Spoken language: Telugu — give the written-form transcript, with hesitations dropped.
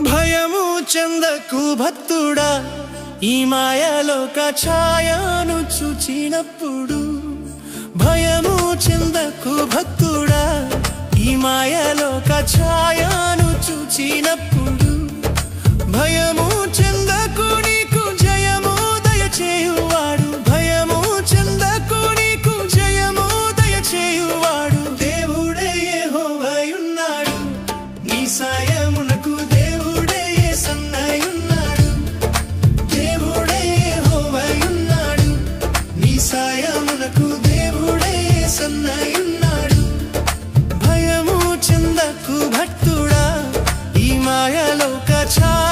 భయము చెందకు భక్తుడా, ఈ మాయలోక ఛాయను చూచినప్పుడు. భయము చెందకు భక్తుడా, ఈ మాయలోక ఛాయను చూచినప్పుడు. భయము చెందకు, నీకు జయము దయచేయువాడు. భయము చెందకు, నీకు జయము దయచేయువాడు. దేవుడే యెహోవాయున్నాడు, నీ సాయమునకు దేవుడే యేసన్నయున్నాడు. దేవుడే యెహోవాయున్నాడు, నీ సాయమునకు దేవుడే యేసన్నయున్నాడు. భయము చెందకు భక్తుడా, ఈ మాయలోక ఛాయ